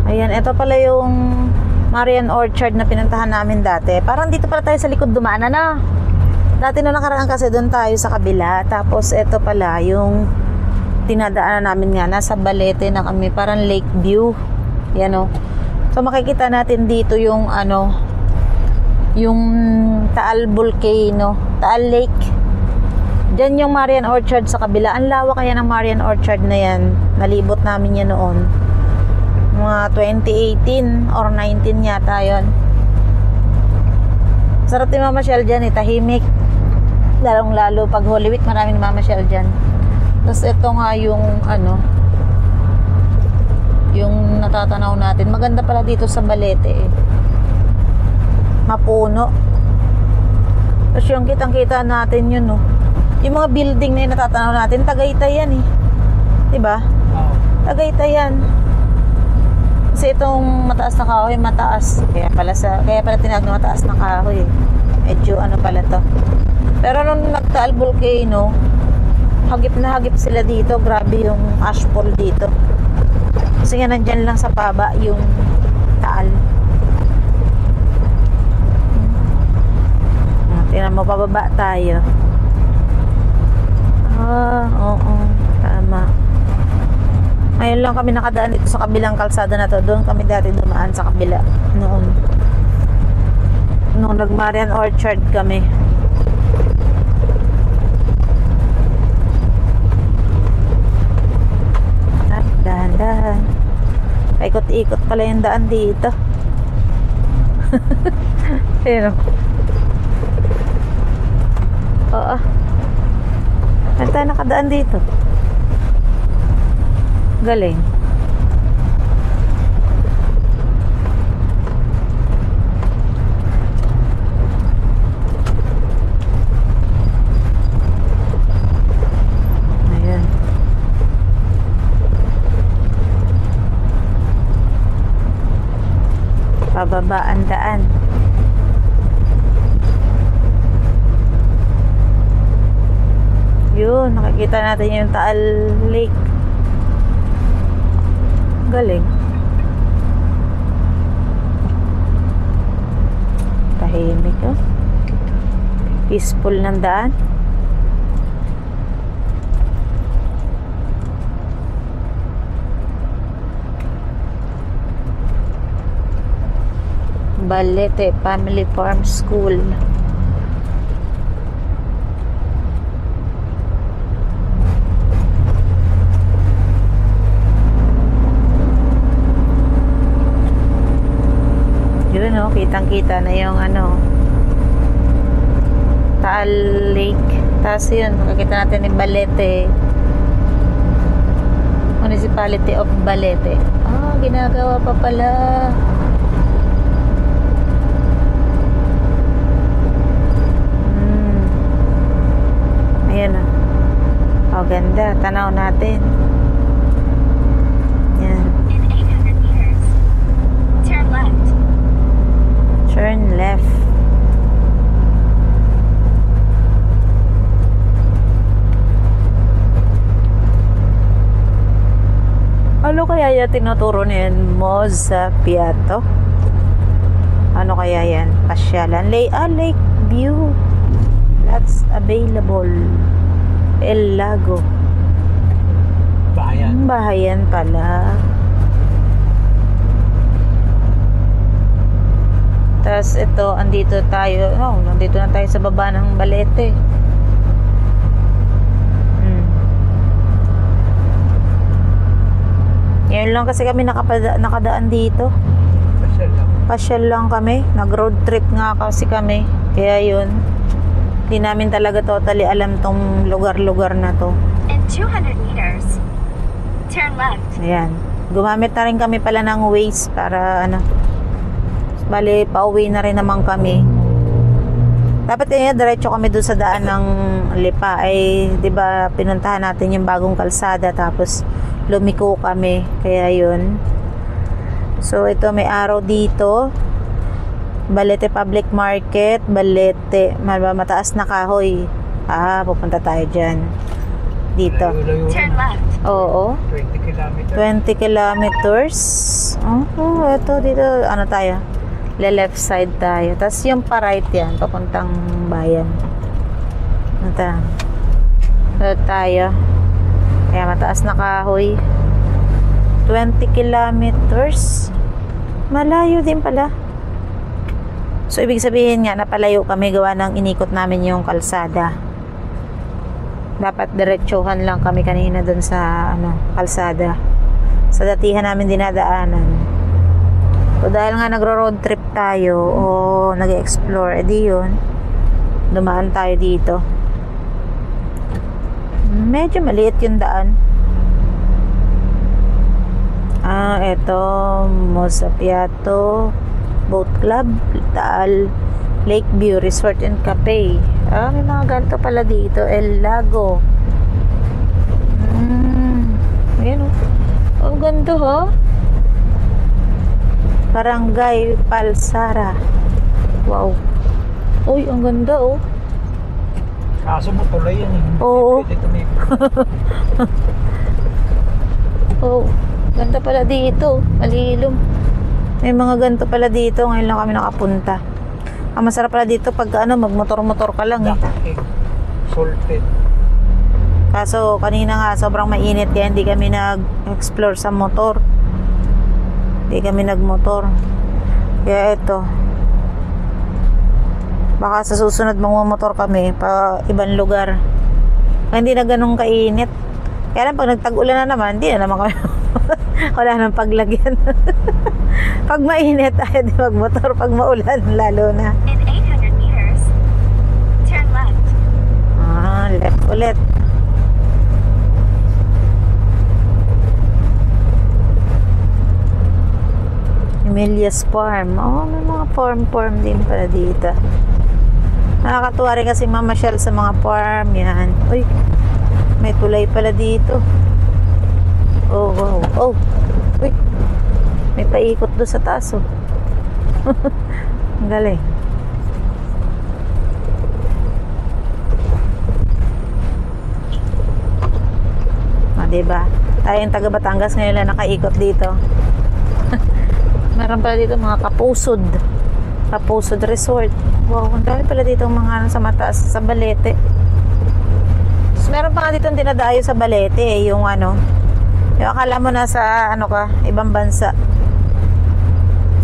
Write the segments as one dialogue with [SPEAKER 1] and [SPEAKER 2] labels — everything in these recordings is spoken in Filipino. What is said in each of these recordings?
[SPEAKER 1] Ayan, ito pala yung Marian Orchard na pinuntahan namin dati. Parang dito pala tayo sa likod dumaan na. Dati na nakaraan kasi doon tayo sa kabila. Tapos ito pala yung tinadaanan namin nga. Nasa Balete na kami. Parang lake view. Yan o. So makikita natin dito yung ano, yung Taal Volcano, Taal Lake. Diyan yung Marian Orchard sa kabila. Ang lawak kaya ng Marian Orchard na yan. Nalibot namin yan noon. Mga 2018 or 19 yata yun. Sarap din mamasyal dyan, tahimik. Lalong lalo pag Holy Week, maraming mamasyal dyan. Tapos ito nga yung ano, yung natatanaw natin. Maganda pala dito sa Balete eh. Mapuno. Tapos yung kitang-kita natin yun, no. Yung mga building na yung natatanaw natin, Tagaytay yan eh. Diba? Tagaytay yan. Kasi itong mataas na kahoy, mataas. Kaya pala tinawag na mataas na kahoy. Medyo ano pala to. Pero nung nagtaal volcano, hagip na hagip sila dito. Grabe yung ashfall dito. Kasi nga nandyan lang sa baba yung taal. Tingnan mo, pababa tayo. Oo. Tama. Ngayon lang kami nakadaan dito sa kabilang kalsada na to. Doon kami dati dumaan sa kabila noon. Noong nag-Marian Orchard kami. Dahan-dahan. Paikot-ikot pala yung daan dito. Pero oo. Saan tayo nakadaan dito? Galing. Ayan. Pababa ang daan. Yun, nakikita natin yung Taal Lake. Galing. Tahimik, oh. Peaceful ng daan. Balete Family Farm School. Yun, no, kitang-kita na yung ano, Taal Lake. Tapos yun, makikita natin yung Balete Municipality of Balete. Ginagawa pa pala. Ayan na. Ganda. Tanaw natin. Yan.
[SPEAKER 2] In 800 meters, turn left.
[SPEAKER 1] Turn left. Ano kaya yan tinuturo na yan? Mozzapiato? Ano kaya yan? Pasyalan. Lake view. That's available. El Lago.
[SPEAKER 3] Bahayan.
[SPEAKER 1] Bahayan pala. Tapos ito, andito tayo. Nandito na tayo sa baba ng Balete. Ngayon lang kasi kami nakadaan dito. Pasyal lang kami. Nag-road trip nga kasi kami. Kaya yun. Hindi namin talaga totally alam tong lugar-lugar na to.
[SPEAKER 2] In 200 meters, turn left.
[SPEAKER 1] Ayan. Gumamit na rin kami pala ng Waze para ano. Bale, pauwi na rin naman kami. Dapat kaya diretso kami doon sa daan ng Lipa. Ay, di ba pinuntahan natin yung bagong kalsada tapos lumiko kami. Kaya yun. So, ito may araw dito. Balete Public Market, Balete, mataas na kahoy. Pupunta tayo dyan. dito.
[SPEAKER 3] Layo-layo
[SPEAKER 2] Turn
[SPEAKER 3] rin.
[SPEAKER 2] left.
[SPEAKER 1] Oo.
[SPEAKER 3] 20 kilometers.
[SPEAKER 1] 20 kilometers. Oh, ito dito. Ano tayo? Left side tayo. Tapos yung pa right yan. Papuntang bayan. Ito. Ito tayo. Kaya mataas na kahoy. 20 kilometers. Malayo din pala. So, ibig sabihin nga, napalayo kami gawa ng inikot namin yung kalsada. Dapat diretsuhan lang kami kanina dun sa kalsada. Sa datihan namin dinadaanan. So, dahil nga nagro-road trip tayo o nag-explore, edi yun, dumaan tayo dito. Medyo maliit yung daan. Eto, Mosapiato Boat Club, Taal Lakeview Resort and Cafe. May mga ganito pala dito. El Lago. Ayan o. Ang ganda ha. Barangay Palsara. Wow. Uy, ang ganda oh.
[SPEAKER 3] Kaso mo tulay yan eh.
[SPEAKER 1] Oo.
[SPEAKER 3] Pwede tumikot.
[SPEAKER 1] Oh, ganda pala dito. Malilom. May mga ganito pala dito. Ngayon lang kami nakapunta. Ang masarap pala dito pag magmotor-motor ka lang eh.
[SPEAKER 3] Dakig. Salted.
[SPEAKER 1] Kaso kanina nga sobrang mainit kaya hindi kami nag-explore sa motor. Hindi kami nagmotor. Kaya ito. Baka sa susunod magmamotor kami pa ibang lugar. Kaya hindi na ganun kainit. Kaya lang pag nagtag-ulan na naman, hindi na naman kami wala nang paglagyan. Pag mainit, ayaw di magmotor. Pag maulan, lalo na.
[SPEAKER 2] In 800 meters, turn left.
[SPEAKER 1] Left ulit. Emilia's Farm. May mga farm din pala dito. Nakakatuwa rin kasi mamasyal sa mga farm yan. Uy, may tulay pala dito. Oh, wow. Oh, uy. May paikot doon sa taas, oh. Ang galing. Diba? Tayong taga Batangas ngayon lang nakaikot dito. Meron pala dito mga Kapusod. Kapusod Resort. Wow, ang dami pala dito mga sa mataas sa Balete. Tapos meron pa nga dito dinadayo sa Balete yung yung akala mo nasa ibang bansa.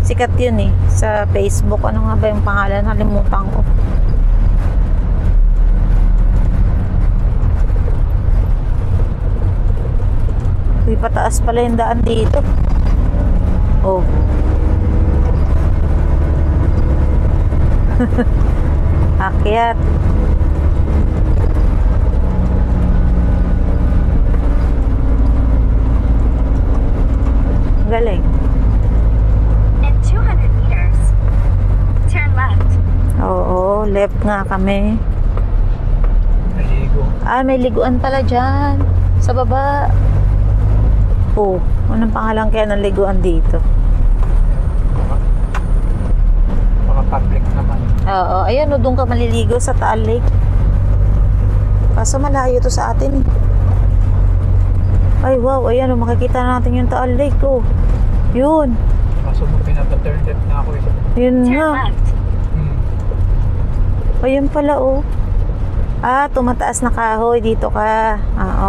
[SPEAKER 1] Sikat yun sa Facebook. Ano nga ba yung pangalan? Nalimutan ko. Uy, pataas pala yung daan dito. Oh. Akyat. Galing.
[SPEAKER 2] In 200 meters, turn left.
[SPEAKER 1] Oo, left nga kami.
[SPEAKER 3] Naligo.
[SPEAKER 1] May liguan pala dyan. Sa baba. Oh, anong pangalan kaya ng liguan dito?
[SPEAKER 3] Mga public naman.
[SPEAKER 1] Oo, ayan doon ka maliligo sa Taal Lake. Kaso malayo to sa atin eh. Ay wow, ayan makikita natin yung Taal Lake oh. Yun.
[SPEAKER 3] Kaso mo pinapa-turn left na ako eh.
[SPEAKER 1] Yun
[SPEAKER 2] Turn
[SPEAKER 1] nga.
[SPEAKER 2] left.
[SPEAKER 1] Ayun pala oh. Tumataas na kahoy dito ka.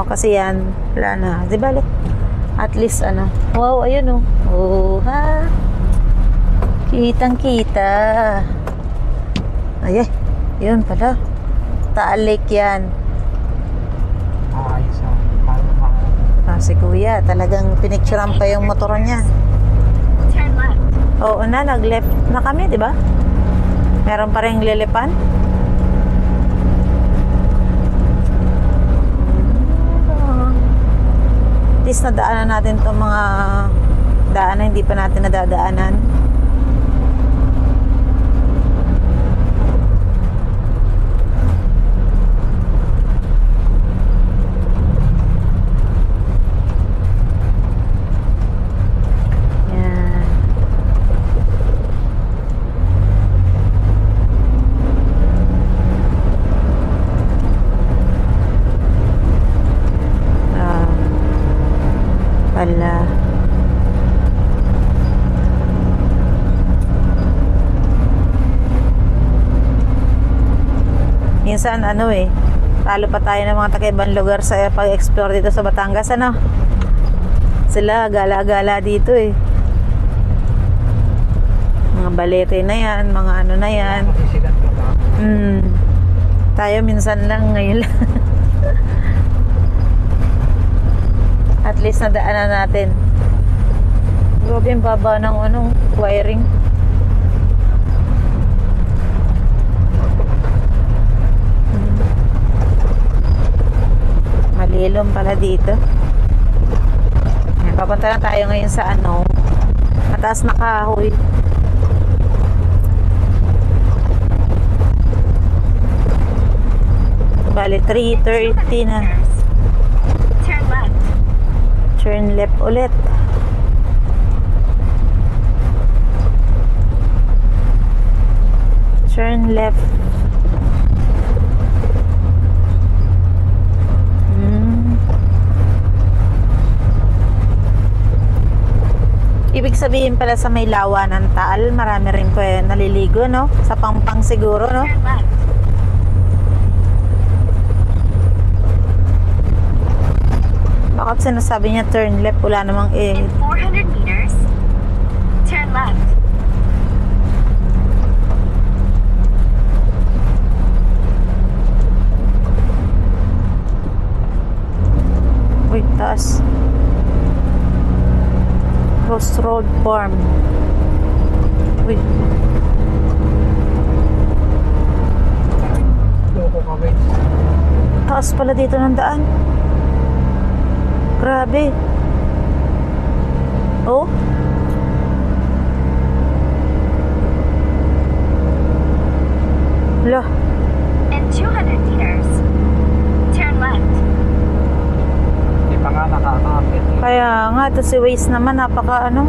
[SPEAKER 1] Kasi yan. Wala na. Di bale? At least Wow, ayun oh. Oh ha. Kitang kita. Ay, yun pala. Taal Lake yan.
[SPEAKER 3] Ayos ah.
[SPEAKER 1] Si kuya, talagang pinicturean pa yung motor niya.
[SPEAKER 2] Turn left.
[SPEAKER 1] Oo na, nag-left na kami, di ba? Meron pa rin lilipan. At least nadaanan natin itong mga daan na hindi pa natin nadadaanan. Yan. minsan ano eh, talo pa tayo ng mga taga-ibang lugar sa pag-explore dito sa Batangas, ano? Sila gala-gala dito eh. Mga balete na yan, mga ano na yan.
[SPEAKER 3] Masisilan ka ba?
[SPEAKER 1] Tayo minsan lang ngayon lang. At least nadaanan natin. Grabe yung baba ng anong wiring. Malilom pala dito. Ayan, papunta na tayo ngayon sa ano, mataas na kahoy. Bale, 3:30 na.
[SPEAKER 2] Turn left.
[SPEAKER 1] Turn left ulit. Turn left. Ibig sabihin pala sa may lawa ng Taal, marami rin po naliligo, no? Sa Pampang siguro, no?
[SPEAKER 2] Turn left.
[SPEAKER 1] Bakit sinasabi niya turn left? Wala namang
[SPEAKER 2] In 400 meters, turn left.
[SPEAKER 1] Wait, taas. Crossroad Farm. Wait.
[SPEAKER 3] Loko ka, wait.
[SPEAKER 1] Taas pala dito ng daan. Grabe. Oh. Lah.
[SPEAKER 2] In 200 meters, turn left.
[SPEAKER 3] Hindi pa nga nakakapit.
[SPEAKER 1] Kaya nga, ito si Waze naman, napaka ano.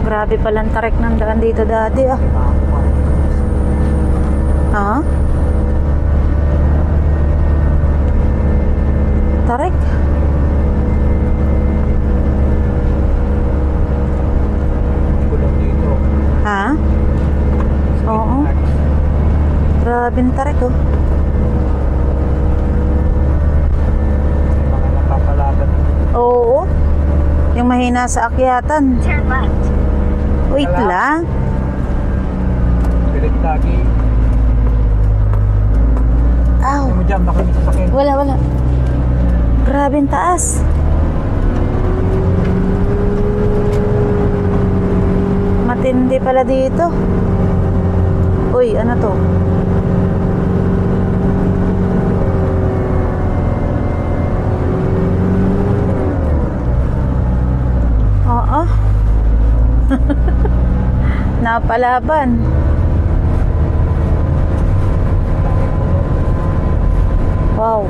[SPEAKER 1] Grabe palang tarik ng daan dito dati ah. Ha? Tarik?
[SPEAKER 3] Gulong dito.
[SPEAKER 1] Ha? Oo. Grabing tarik oh.
[SPEAKER 3] Mga napapalaban.
[SPEAKER 1] Oo. Yung mahina sa akyatan.
[SPEAKER 2] Turn left.
[SPEAKER 1] Wait lang.
[SPEAKER 3] Pilit lagi.
[SPEAKER 1] Aw.
[SPEAKER 3] Ano mo dyan? Baka may sasakyan.
[SPEAKER 1] Wala. Grabing taas. Matindi pala dito. Uy, ano to? Oo. Napalaban. Wow.